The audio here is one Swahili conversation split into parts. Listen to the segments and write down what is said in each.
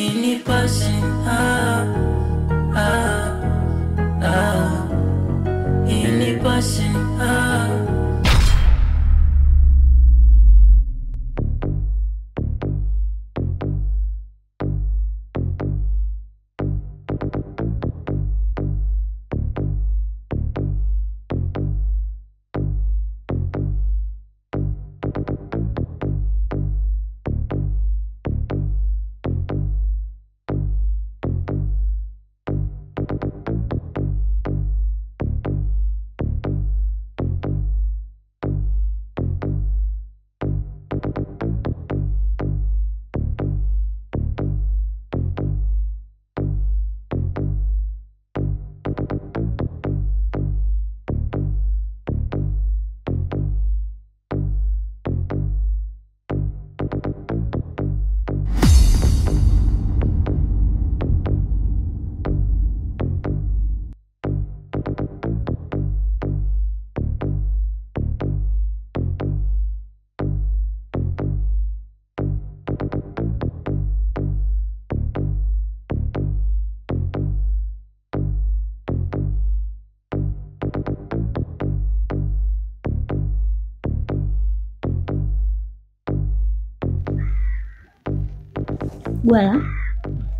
Inipashe, inipashe,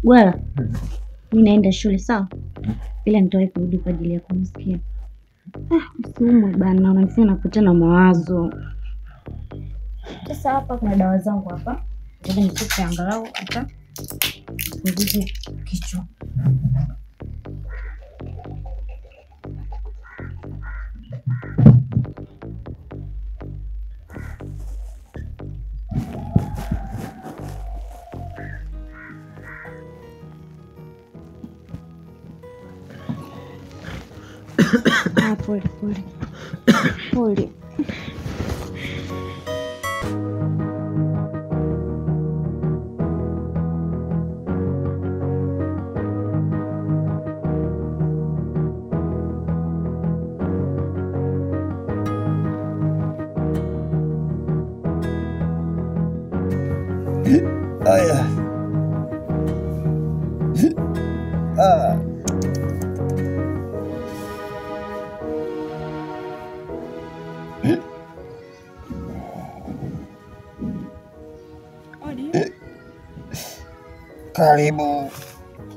Gwala. Mimi naenda shule sawa? Ila nitawahi kurudi kwa ajili ya kumsikia. Usiumwe bana, unanifanya napata na mawazo. Sasa hapa kuna dawa zangu hapa. Ngoja nikupe angalau hata nikupe kichwa. Pole.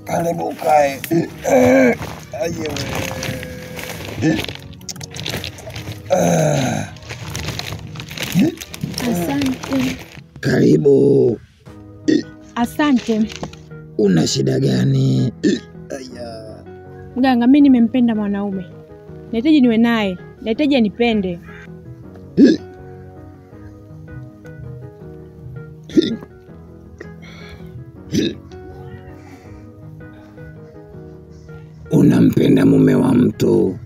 Karibu kae. Asante. Karibu. Asante. Una shida gani? Mganga, mimi nimempenda mwanaume. Nahitaji niwe naye. Nahitaji anipende. Unampenda mume wa mtu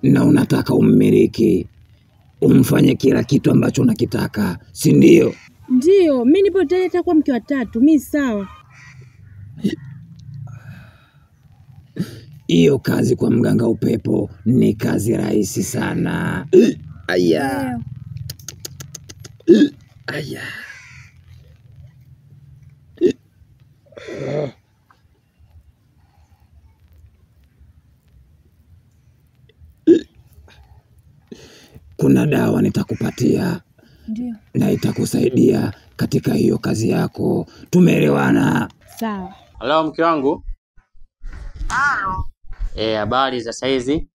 na unataka ummiliki, umfanye kila kitu ambacho unakitaka, si ndio? Ndio, mimi nipo tayari hata kuwa mke wa tatu, mimi sawa. Hiyo kazi kwa mganga upepo ni kazi rahisi sana. Aya. Kuna dawa nitakupatia. Ndio. Na itakusaidia katika hiyo kazi yako. Tumeelewana? Sawa. Halo mke wangu. Halo. Habari za saizi?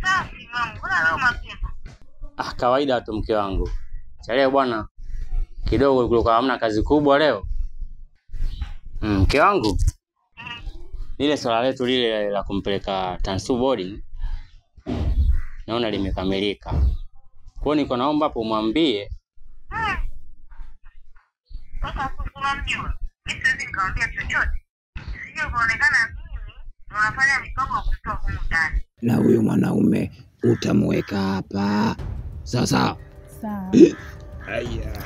Safi mama, mbona leo mapema? Kawaida tu mke wangu. Leo bwana kidogo kulikuwa hamna kazi kubwa leo. Mke wangu. Lile swala letu lile la kumpeleka Tansu boarding naona limekamilika. Kwa niko naomba hapo mwambie. Sasa unamjua. Mimi siwezi nikamwambia chochote. Sije kuonekana mimi unafanya mipango ya kutoa huko ndani. Na huyo mwanaume utamweka hapa. Sasa. Sawa. Aya.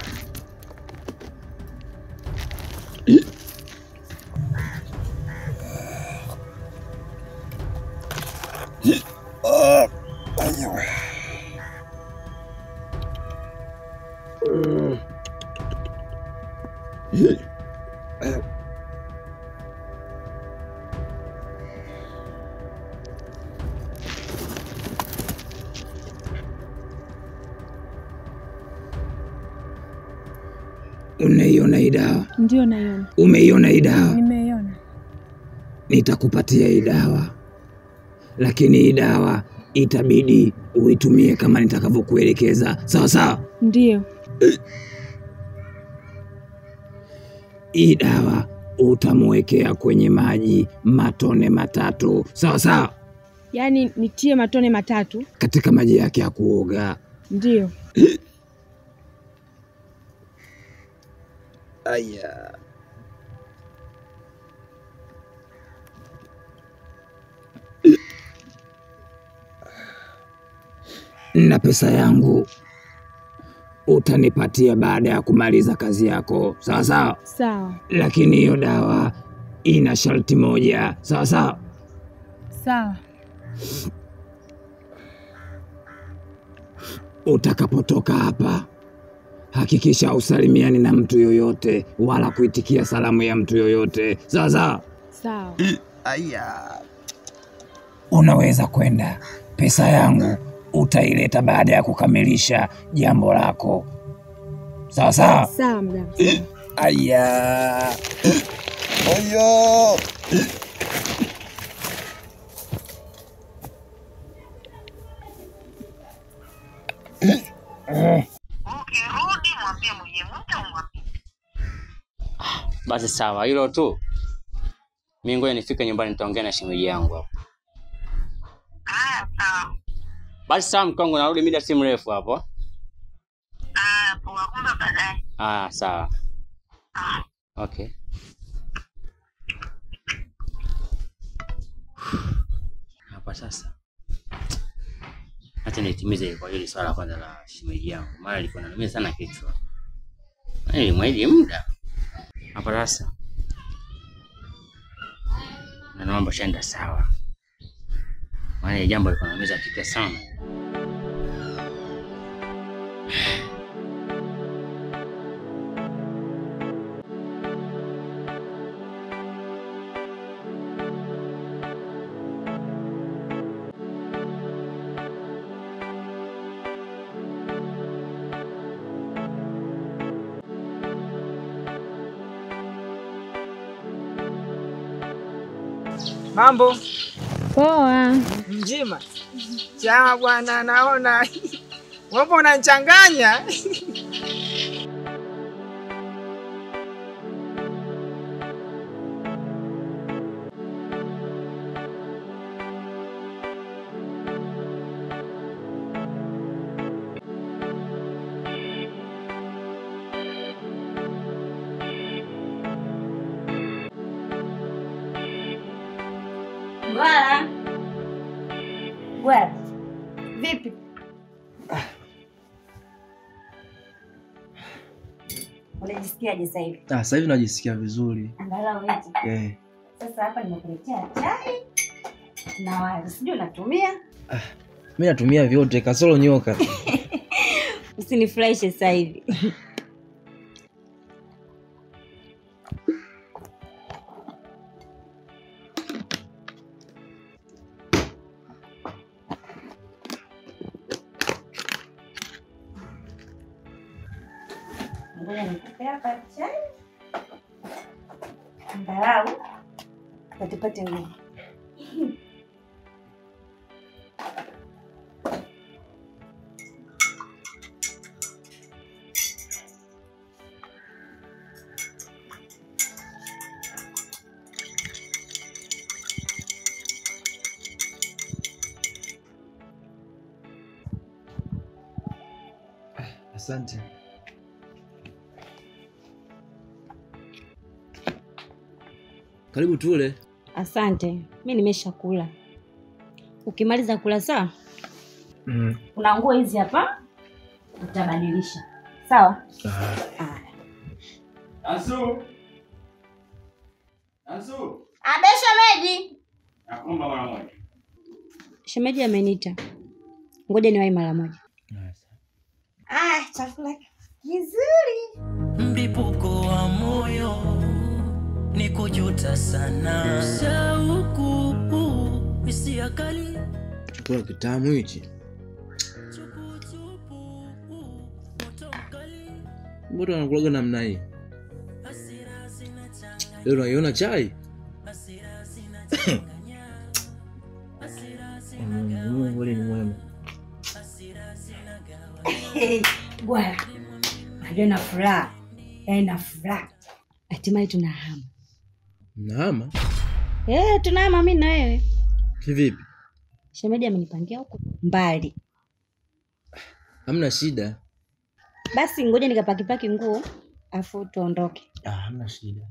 Unaiona hii dawa? Ndio naiona. Umeiona hii dawa? Nimeiona. Nitakupatia hii dawa, lakini hii dawa itabidi uitumie kama nitakavyokuelekeza. Sawa sawa? Ndio. Hii dawa utamwekea kwenye maji matone 3. Sawa sawa? Yaani nitie matone 3 katika maji yake ya kuoga. Ndio. Aya. Na pesa yangu utanipatia baada ya kumaliza kazi yako. Sawa sawa? Sawa. Lakini hiyo dawa ina sharti moja. Sawa sawa? Sawa. Utakapotoka hapa, hakikisha usalimiani na mtu yoyote wala kuitikia salamu ya mtu yoyote. Sawa sawa? Sawa. Aya. Unaweza kwenda. Pesa yangu utaileta baada ya kukamilisha jambo lako. Sawa sawa? Sawa mganga. Aya. Oyo. Ukirudi mwambie mwenye mtu mwambie. Basi sawa, hilo tu. Mimi ngoja nifike nyumbani nitaongea na shemeji yangu hapo. Sawa. Basi sawa mkongo, narudi muda si mrefu hapo. Poa, kumbe baadaye. Sawa. Okay. Hapa sasa. Acha nitimize kwa hili swala kwanza la shemeji yangu. Maana alikuwa ananiumiza sana kichwa. Nilimwahidi muda. Hapa sasa. Na naomba shenda sawa. Maana jambo lilikuwa linaumiza kichwa sana. Mambo Poa. mjima. Chama bwana, naona wapo unachanganya. Bwana. Vipi? Unajisikiaje sasa hivi? Sasa hivi najisikia vizuri. Angalau eti. Sasa hapa nimekuletea chai na wali. Sijui unatumia? Mimi natumia vyote kasoro nyoka. Usinifurahishe sasa hivi. Ngoja nikupe hapa chai. Angalau tupate nguvu. Asante. Karibu tule. Asante. Mimi nimeshakula. Ukimaliza kula sawa? Kuna nguo hizi hapa utabadilisha. Sawa? Ansu. Abe shemeji. Nakuomba mara moja. Shemeji ameniita. Ngoja niwahi mara moja. Chakula kizuri. Mlipuko wa moyo ni kujuta sana. Shauku hisia kali. Chakula kitamu hichi. Mbona unakulaga namna hii? Leo unaiona chai? Mungu ni mwema. Bwana. Ndio na furaha. Na furaha. Hatimaye tunahama. Mnahama? Tunahama mimi na wewe. Kivipi? Shemeji amenipangia huko mbali. Hamna shida. Basi ngoja nikapaki nguo afu tuondoke. Hamna shida.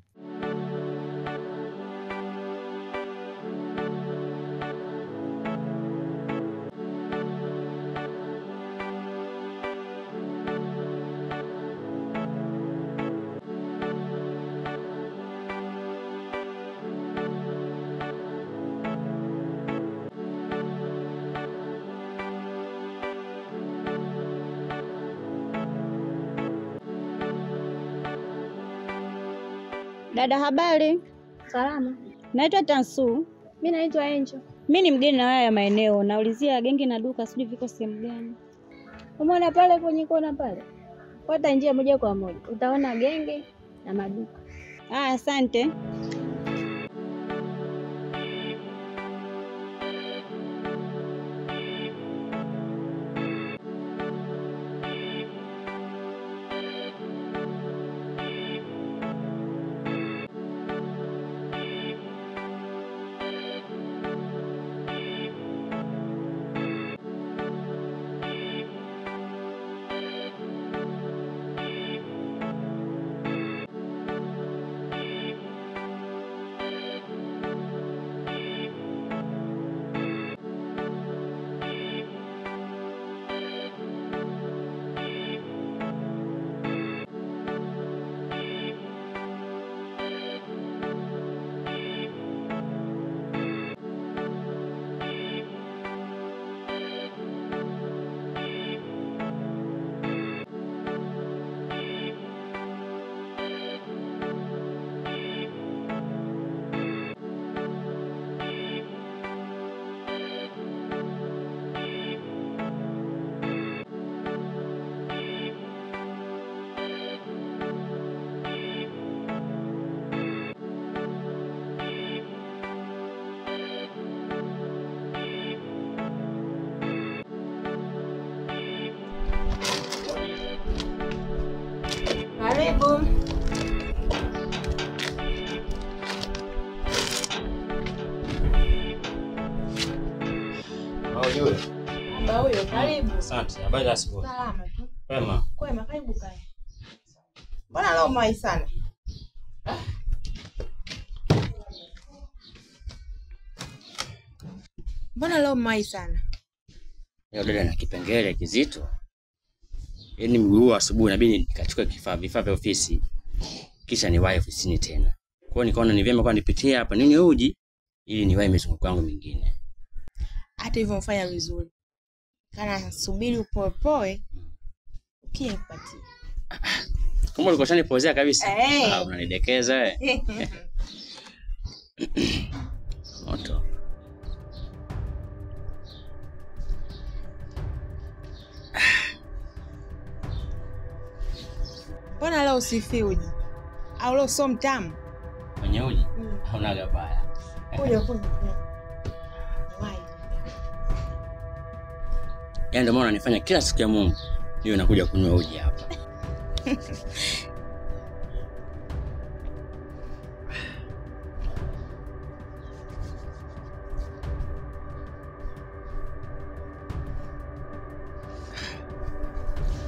Dada, habari? Salama. Naitwa Tansu. Mimi naitwa Angel. Mimi ni mgeni na haya maeneo. Naulizia gengi na duka sijui viko sehemu gani. Umeona pale kwenye kona pale? Fuata njia moja kwa moja. Utaona genge na maduka. Asante. Karibu. Yule. Baba huyo, karibu. Asante. Habari za asubuhi. Salama tu. Kwema. Kwema, karibu kae. Mbona leo mai sana? Mbona leo mai sana? Leo dada na kipengele kizito. Yaani mguu asubuhi inabidi nikachukua vifaa vya ofisi. Kisha niwahi ofisini tena. Kwa hiyo nikaona ni vyema kwa nipitie hapa nini uji ili niwahi mizunguko yangu mingine. Hata hivyo mfanya vizuri. Kana subiri upoepoe. Ukimpatie. Kama ulikuwa unanipozea kabisa. Unanidekeza wewe. Moto. Mbona leo usifi uji? Au leo so mtamu? Kwenye uji? Hauna gabaya. Kuja. Wai. Yaani ndio maana nifanya kila siku ya Mungu hiyo nakuja kunywa uji hapa.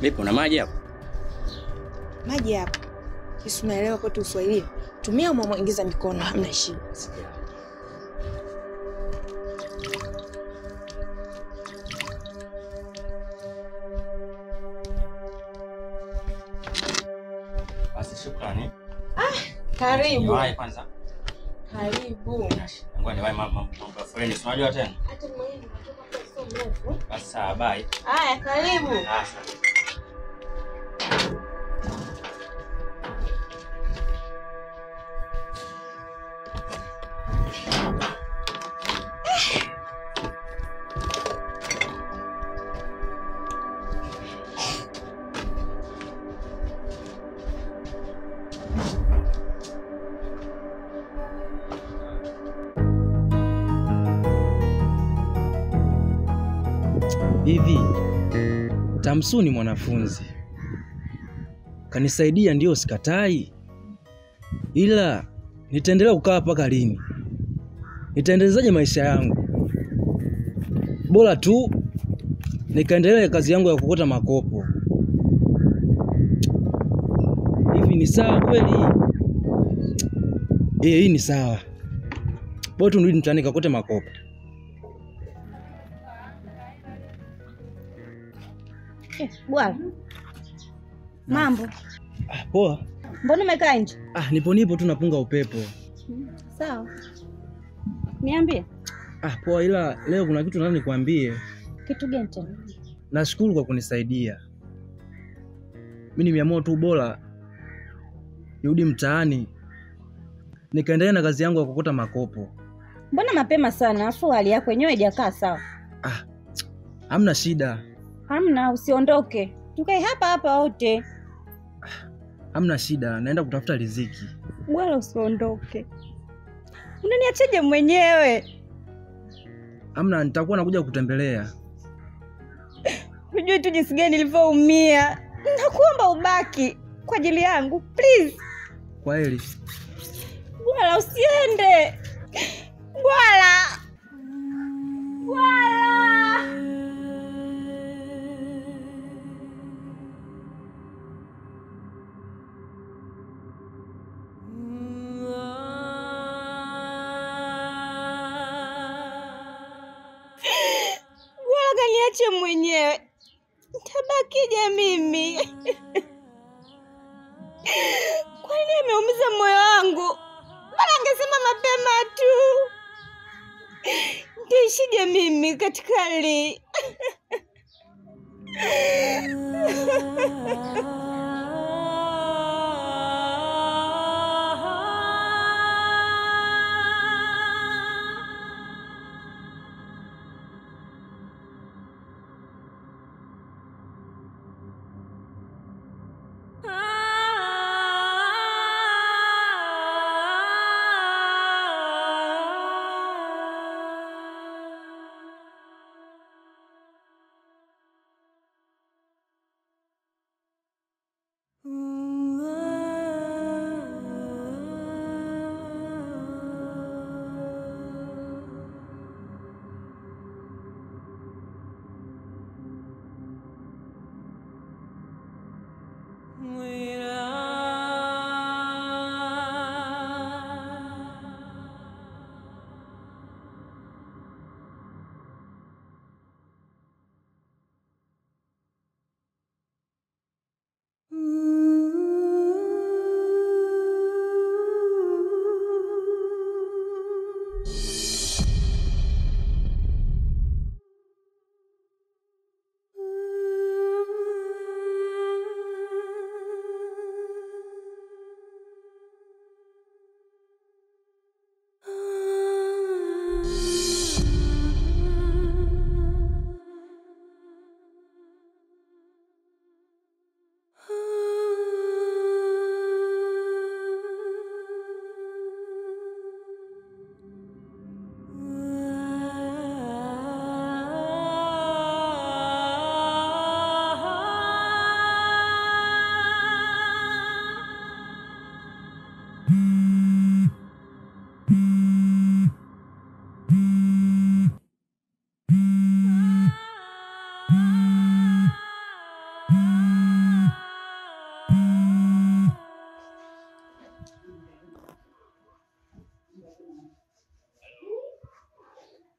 Vipi una maji hapo? Maji hapa. Sisi tunaelewa kwetu Uswahili. Tumia umwingiza mikono, hamna shida. Basi shukrani. Karibu. Niwahi kwanza. Karibu. Ngoja niwahi mambo ya foleni, unajua tena? Hata mwenyewe natoka kwa so mrefu. Basi bye. Haya, karibu. Asante. Hivi Tamsu ni mwanafunzi, kanisaidia, ndio sikatai, ila nitaendelea kukaa mpaka lini? Nitaendelezaje maisha yangu? Bora tu nikaendelea kazi yangu ya kukota makopo. Hivi ni sawa kweli? Hii ni sawa. Bora tu nirudi mtaani kakote makopo. Bwana. Mambo. Poa. Mbona umekaa nje? Nipo tu napunga upepo. Sawa. Niambie. Poa, ila leo kuna kitu nataka nikwambie. Kitu gani tena? Nashukuru kwa kunisaidia. Mimi nimeamua tu bora nirudi mtaani nikaendelea na kazi yangu ya kukota makopo. Mbona mapema sana? Afu hali yako yenyewe haijakaa sawa. Hamna shida. Hamna, usiondoke. Tukae hapa hapa wote. Hamna shida, naenda kutafuta riziki. Wala usiondoke. Unaniachaje mwenyewe? Hamna, nitakuwa nakuja kutembelea. Unajua tu jinsi gani nilivyoumia. Nakuomba ubaki kwa ajili yangu, please. Kweli. Wala usiende. Wala. Niache mwenyewe. Nitabakije mimi? Kwa nini ameumiza moyo wangu? Bala angesema mapema tu. Nitaishije mimi katika hali?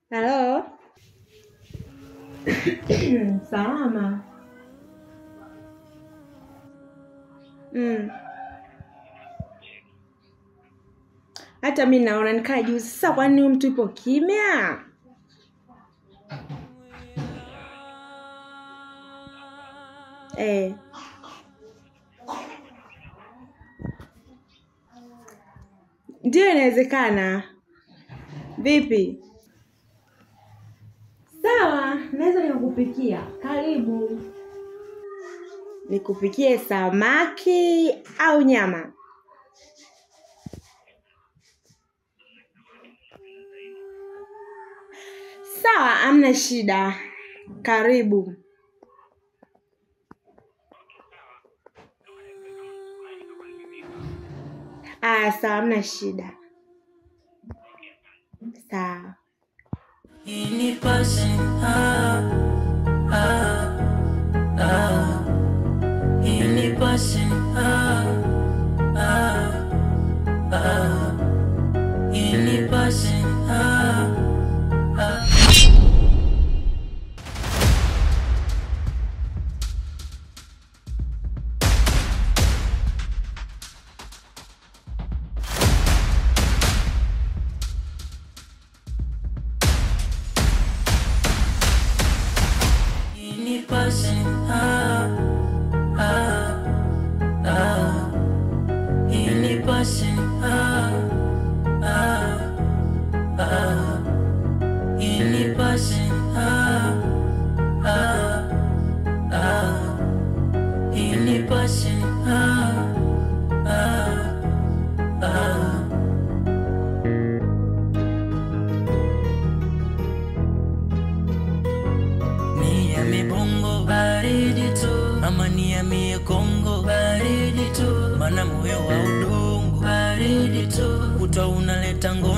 Halo. Salama. Hata mimi naona nikaa juu sasa, kwa nini mtu ipo kimya? Ndio, inawezekana. Vipi? Sawa, naweza nikupikia. Karibu. Nikupikie samaki au nyama? Sawa, hamna shida. Karibu. Sawa, hamna shida. Sawa. Ini passion, ini passion, ini passion, ini passion, ini passion, ini passion, ini passion, Niambie bongo baridi tu, ama niambie Kongo baridi tu, mana moyo wa udongo baridi tu, uta unaleta ngono